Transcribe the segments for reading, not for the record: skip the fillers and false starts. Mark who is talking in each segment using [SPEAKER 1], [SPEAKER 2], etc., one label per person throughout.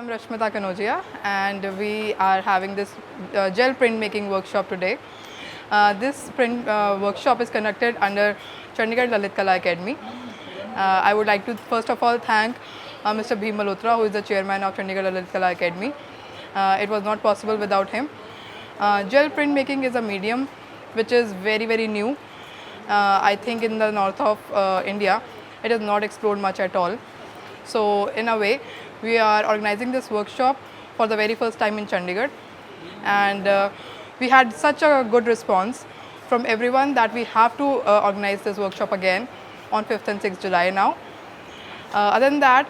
[SPEAKER 1] Rashmita Kanodia, and we are having this gel printmaking workshop today. This print workshop is conducted under Chandigarh Lalit Kala Academy. I would like to first of all thank Mr. Bhim Malhotra, who is the chairman of Chandigarh Lalit Kala Academy. It was not possible without him. Gel printmaking is a medium which is very new. I think in the north of India, it is not explored much at all. So in a way, we are organizing this workshop for the very first time in Chandigarh, and we had such a good response from everyone that we have to organize this workshop again on 5th and 6th July now. Other than that,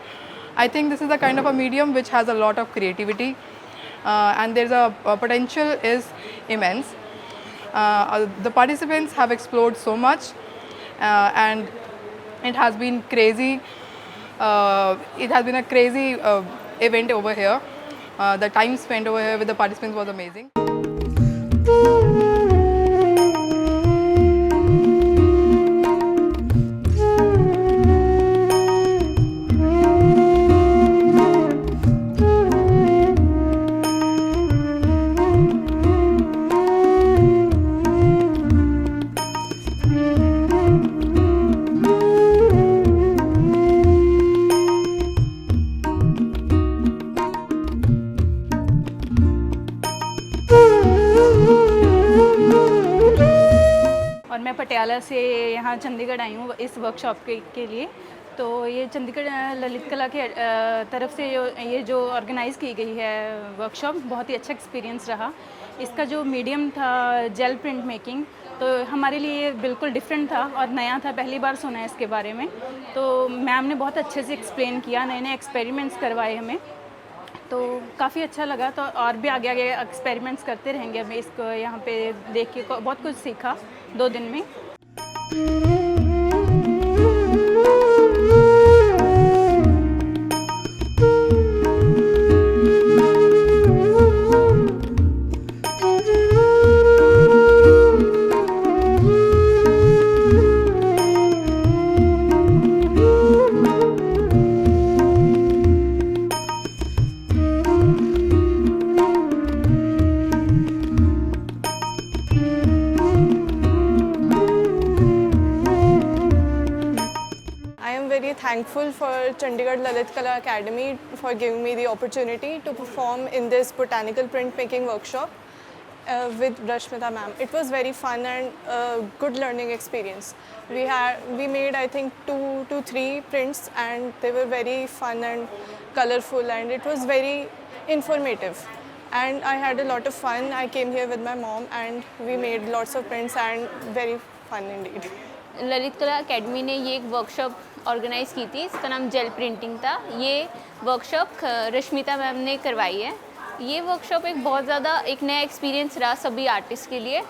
[SPEAKER 1] I think this is the kind of a medium which has a lot of creativity, and there's a potential is immense. The participants have explored so much, and it has been crazy. It has been a crazy event over here. The time spent over here with the participants was amazing.
[SPEAKER 2] और मैं पटियाला से यहाँ चंडीगढ़ आई हूँ इस workshop के लिए। तो ये चंडीगढ़ ललित कला के तरफ से ये जो ऑर्गेनाइज़ की गई है वर्कशॉप, बहुत ही अच्छा एक्सपीरियंस रहा। इसका जो मीडियम था जेल प्रिंट मेकिंग, तो हमारे लिए बिल्कुल डिफरेंट था और नया था, पहली बार सुना है इसके बारे में। तो मैम ने बहुत अच्छे से एक्सप्लेन किया, नए नए एक्सपेरिमेंट्स करवाए हमें, तो काफ़ी अच्छा लगा। तो और भी आगे आगे एक्सपेरिमेंट्स करते रहेंगे। हमें इसको यहाँ पे देख के बहुत कुछ सीखा 2 दिन में।
[SPEAKER 3] Thankful for Chandigarh Lalit Kala Academy for giving me the opportunity to perform in this botanical printmaking workshop with Rashmita ma'am. It was very fun and a good learning experience. We made I think 2 to 3 prints, and they were very fun and colorful, and it was very informative. And I had a lot of fun. I came here with my mom and we made lots of prints and very fun indeed.
[SPEAKER 4] Lalit कला academy ने ये एक workshop organise की थी, इसका नाम jail printing था। ये वर्कशॉप रश्मिता मैम ने करवाई है। ये वर्कशॉप एक बहुत ज़्यादा एक नया एक्सपीरियंस रहा सभी आर्टिस्ट के लिए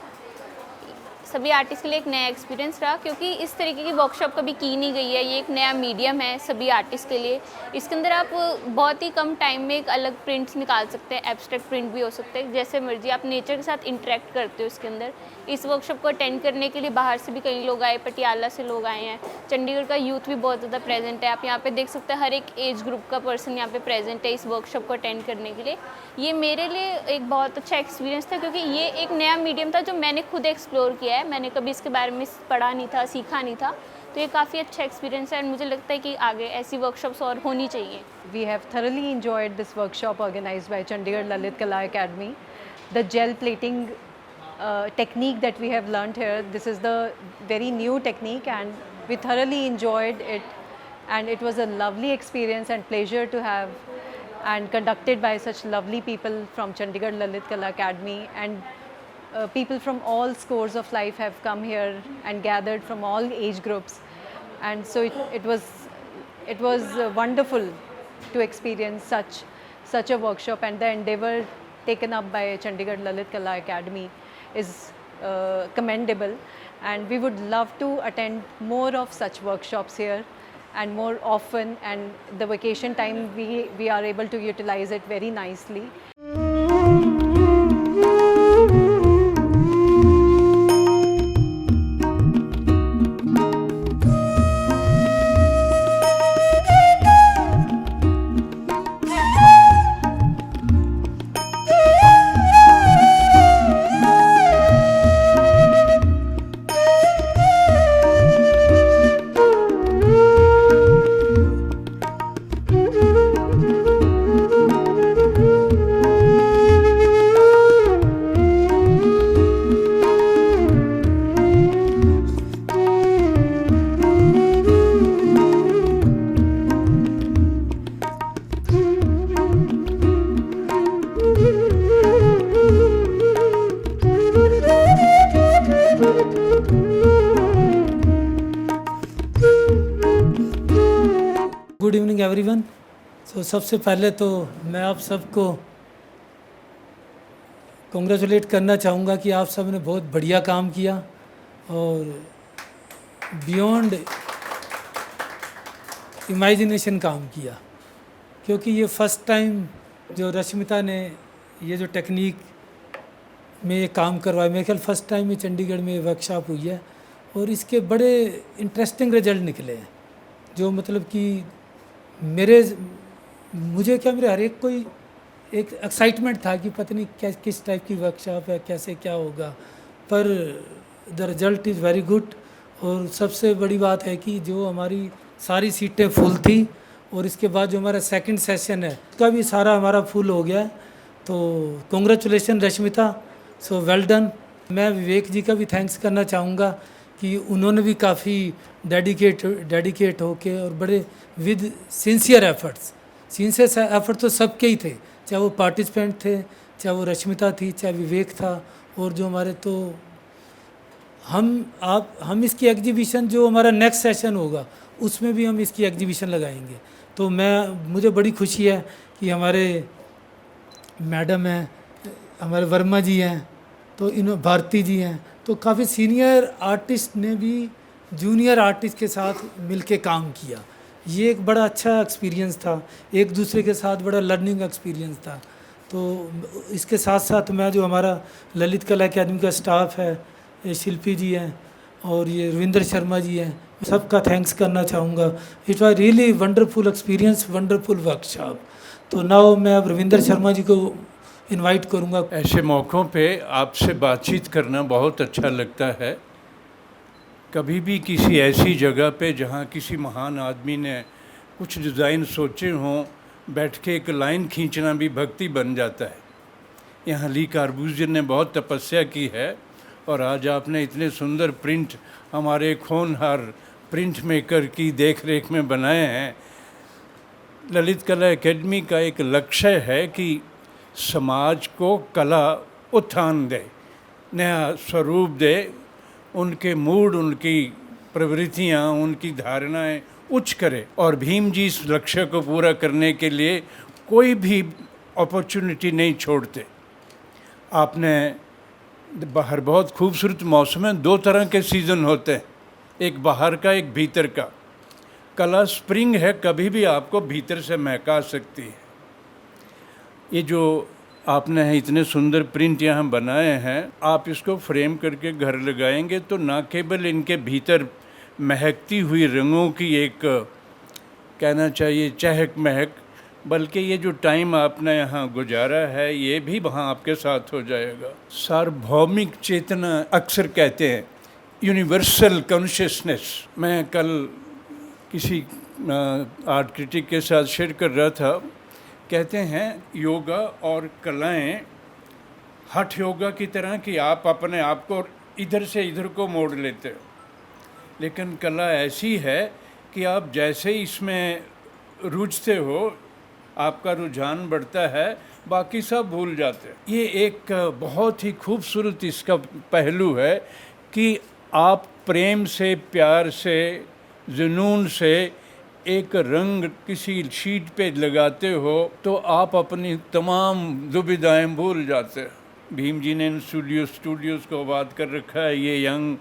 [SPEAKER 4] एक नया एक्सपीरियंस रहा, क्योंकि इस तरीके की वर्कशॉप कभी की नहीं गई है। ये एक नया मीडियम है सभी आर्टिस्ट के लिए। इसके अंदर आप बहुत ही कम टाइम में एक अलग प्रिंट्स निकाल सकते हैं, एब्स्ट्रैक्ट प्रिंट भी हो सकते हैं, जैसे मर्जी आप नेचर के साथ इंटरेक्ट करते हो इसके अंदर। इस वर्कशॉप को अटेंड करने के लिए बाहर से भी कई लोग आए, पटियाला से लोग आए हैं, चंडीगढ़ का यूथ भी बहुत ज़्यादा प्रेजेंट है। आप यहाँ पे देख सकते हैं हर एक एज ग्रुप का पर्सन यहाँ पे प्रेजेंट है इस वर्कशॉप को अटेंड करने के लिए। ये मेरे लिए एक बहुत अच्छा एक्सपीरियंस था, क्योंकि ये एक नया मीडियम था जो मैंने खुद एक्सप्लोर किया है। मैंने कभी इसके बारे में पढ़ा नहीं था, सीखा नहीं था, तो ये काफ़ी अच्छा एक्सपीरियंस है। और मुझे लगता है कि आगे ऐसी वर्कशॉप्स और होनी चाहिए।
[SPEAKER 5] We have thoroughly enjoyed this workshop organized by Chandigarh Lalit Kala Academy. The gel plating technique that we have learnt here, this is the very new technique, and we thoroughly enjoyed it, and it was a lovely experience and pleasure to have, and conducted by such lovely people from Chandigarh Lalit Kala Academy, and people from all scores of life have come here and gathered from all age groups, and so it was wonderful to experience such a workshop, and the endeavor taken up by Chandigarh Lalit Kala Academy is commendable, and we would love to attend more of such workshops here and more often, and the vacation time we are able to utilize it very nicely.
[SPEAKER 6] तो सबसे पहले तो मैं आप सबको congratulate करना चाहूँगा कि आप सब ने बहुत बढ़िया काम किया और बियॉन्ड इमेजिनेशन काम किया, क्योंकि ये फर्स्ट टाइम जो रश्मिता ने ये जो टेक्निक में ये काम करवाया, मेरे ख्याल फर्स्ट टाइम ये चंडीगढ़ में वर्कशॉप हुई है और इसके बड़े इंटरेस्टिंग रिजल्ट निकले हैं, जो मतलब कि मुझे मेरे हर एक कोई एक एक्साइटमेंट था कि पता नहीं क्या किस टाइप की वर्कशॉप है, कैसे क्या होगा, पर the result is very good. और सबसे बड़ी बात है कि जो हमारी सारी सीटें फुल थी और इसके बाद जो हमारा सेकंड सेशन है उसका भी सारा हमारा फुल हो गया है। तो congratulation Rashmita, so well done. मैं विवेक जी का भी थैंक्स करना चाहूँगा कि उन्होंने भी काफ़ी डेडिकेट होके और बड़े विद सिंसियर एफर्ट तो सबके ही थे, चाहे वो पार्टिसिपेंट थे, चाहे वो रश्मिता थी, चाहे विवेक था, और जो हमारे तो हम इसकी एग्जीबिशन जो हमारा नेक्स्ट सेशन होगा उसमें भी हम इसकी एग्जीबिशन लगाएंगे। तो मुझे बड़ी खुशी है कि हमारे मैडम हैं, हमारे वर्मा जी हैं, तो भारती जी हैं, तो काफ़ी सीनियर आर्टिस्ट ने भी जूनियर आर्टिस्ट के साथ मिलके काम किया। ये एक बड़ा अच्छा एक्सपीरियंस था, एक दूसरे के साथ बड़ा लर्निंग एक्सपीरियंस था। तो इसके साथ साथ मैं जो हमारा ललित कला अकेडमी का स्टाफ है, ये शिल्पी जी हैं और ये रविंद्र शर्मा जी हैं, सबका थैंक्स करना चाहूँगा। It was really wonderful experience, wonderful workshop. तो नाउ मैं अब रविंद्र शर्मा जी को इनवाइट करूँगा।
[SPEAKER 7] ऐसे मौक़ों पे आपसे बातचीत करना बहुत अच्छा लगता है। कभी भी किसी ऐसी जगह पे जहाँ किसी महान आदमी ने कुछ डिज़ाइन सोचे हों, बैठ के एक लाइन खींचना भी भक्ति बन जाता है। यहाँ ली कार्बूजियर ने बहुत तपस्या की है और आज आपने इतने सुंदर प्रिंट हमारे होनहार प्रिंट मेकर की देख रेख में बनाए हैं। ललित कला एकेडमी का एक लक्ष्य है कि समाज को कला उत्थान दे, नया स्वरूप दे, उनके मूड, उनकी प्रवृत्तियाँ, उनकी धारणाएं उच्च करे। और भीम जी इस लक्ष्य को पूरा करने के लिए कोई भी अपॉर्चुनिटी नहीं छोड़ते। आपने बाहर बहुत खूबसूरत मौसम है, दो तरह के सीज़न होते हैं, एक बाहर का, एक भीतर का। कला स्प्रिंग है, कभी भी आपको भीतर से महका सकती है। ये जो आपने इतने सुंदर प्रिंट यहाँ बनाए हैं, आप इसको फ्रेम करके घर लगाएंगे तो ना केवल इनके भीतर महकती हुई रंगों की एक कहना चाहिए चहक महक, बल्कि ये जो टाइम आपने यहाँ गुजारा है ये भी वहाँ आपके साथ हो जाएगा। सार्वभौमिक चेतना अक्सर कहते हैं, यूनिवर्सल कॉन्शियसनेस। मैं कल किसी आर्ट क्रिटिक के साथ शेयर कर रहा था, कहते हैं योगा और कलाएं हठ योगा की तरह कि आप अपने आप को इधर से इधर को मोड़ लेते हो, लेकिन कला ऐसी है कि आप जैसे इसमें रुझते हो, आपका रुझान बढ़ता है, बाकी सब भूल जाते हैं। ये एक बहुत ही खूबसूरत इसका पहलू है कि आप प्रेम से, प्यार से, जुनून से एक रंग किसी शीट पे लगाते हो तो आप अपनी तमाम दुविधाएं भूल जाते हैं। भीम जी ने इन स्टूडियोज़ को आबाद कर रखा है। ये यंग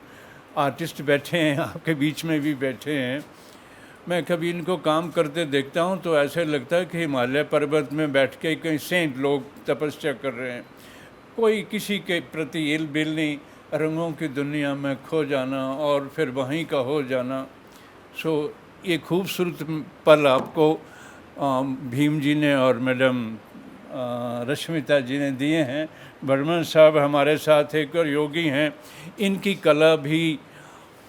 [SPEAKER 7] आर्टिस्ट बैठे हैं, आपके बीच में भी बैठे हैं। मैं कभी इनको काम करते देखता हूँ तो ऐसे लगता है कि हिमालय पर्वत में बैठ के कहीं सेंट लोग तपस्या कर रहे हैं। कोई किसी के प्रति इल बिल नहीं, रंगों की दुनिया में खो जाना और फिर वहीं का हो जाना। सो ये खूबसूरत पल आपको भीम जी ने और मैडम रश्मिता जी ने दिए हैं। बर्मन साहब हमारे साथ एक और योगी हैं, इनकी कला भी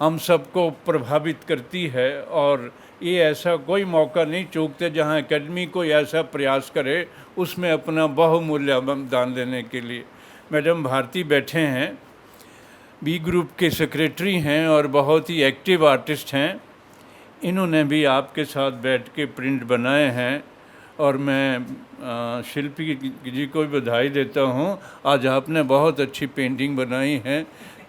[SPEAKER 7] हम सबको प्रभावित करती है और ये ऐसा कोई मौका नहीं चूकते जहां एकेडमी कोई ऐसा प्रयास करे उसमें अपना बहुमूल्य योगदान देने के लिए। मैडम भारती बैठे हैं, बी ग्रुप के सेक्रेटरी हैं और बहुत ही एक्टिव आर्टिस्ट हैं। इन्होंने भी आपके साथ बैठ के प्रिंट बनाए हैं और मैं शिल्पी जी को भी बधाई देता हूँ। आज आपने बहुत अच्छी पेंटिंग बनाई है,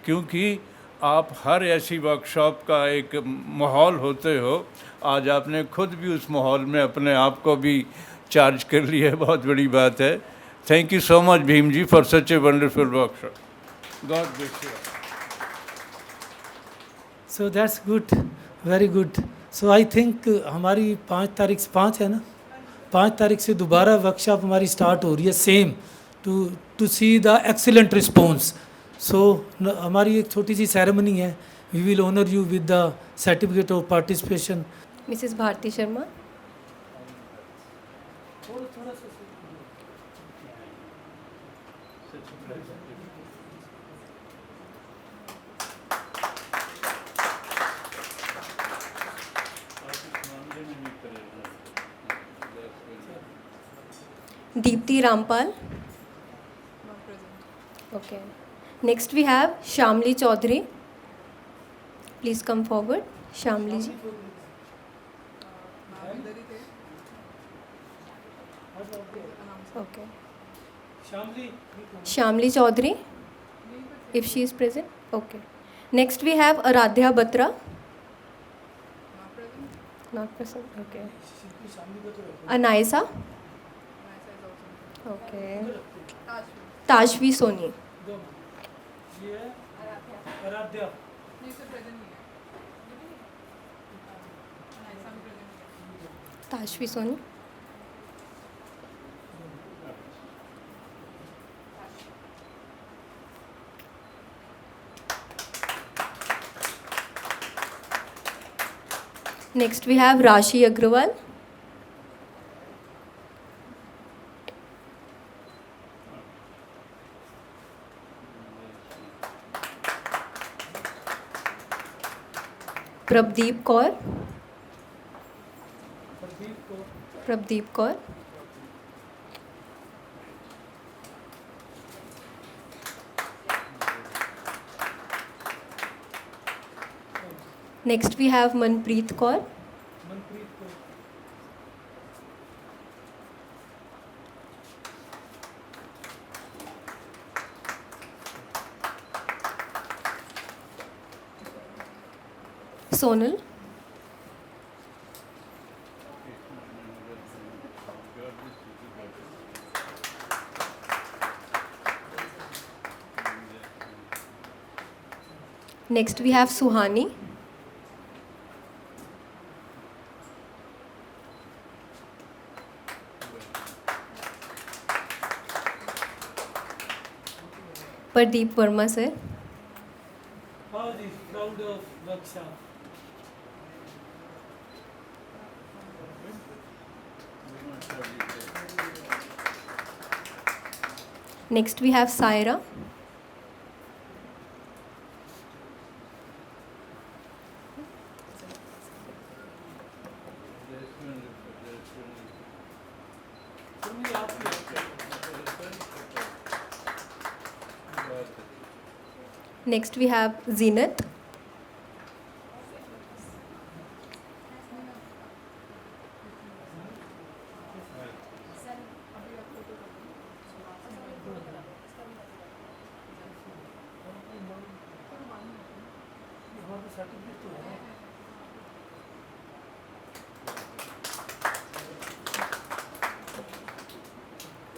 [SPEAKER 7] क्योंकि आप हर ऐसी वर्कशॉप का एक माहौल होते हो। आज आपने खुद भी उस माहौल में अपने आप को भी चार्ज कर लिया है, बहुत बड़ी बात है। Thank you so much Bheem ji for such a wonderful workshop. God bless you.
[SPEAKER 6] So that's good, very good. So I think हमारी 5 तारीख से 5 है ना, 5 तारीख से दोबारा वर्कशॉप हमारी स्टार्ट हो रही है, same to see the excellent response. So हमारी एक छोटी सी सेरेमनी है, we will honour you with the certificate of participation.
[SPEAKER 8] Mrs Bharti Sharma. Deepti Rampal. Okay. Next we have Shamli Chaudhary. Please come forward. Shamli ji. Okay. Shamli Chaudhary. If she is present. Okay. Next we have Aradhya Batra. Not present. Okay. Anaisa. Okay. Tajvi Soni. Tajvi Soni. Next we have Rashi Agrawal. Prabhdeep Kaur. Prabhdeep Kaur. Next we have Manpreet Kaur. Sonal. Next we have Suhani. Pardeep Verma sir.
[SPEAKER 6] How is proud of workshop?
[SPEAKER 8] Next we have Saira. Next we have Zenith.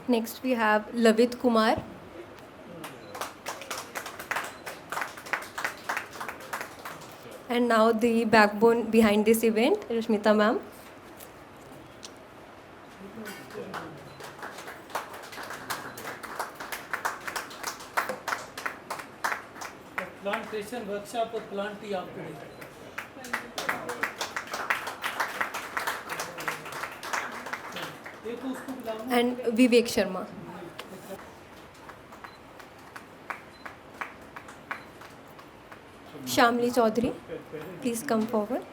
[SPEAKER 8] Next we have Lavit Kumar. And now the backbone behind this event, Rashmita ma'am.
[SPEAKER 6] Plantation workshop और plant ही आप करेंगे।
[SPEAKER 8] And Vivek Sharma. Shamli Chaudhary, please come forward.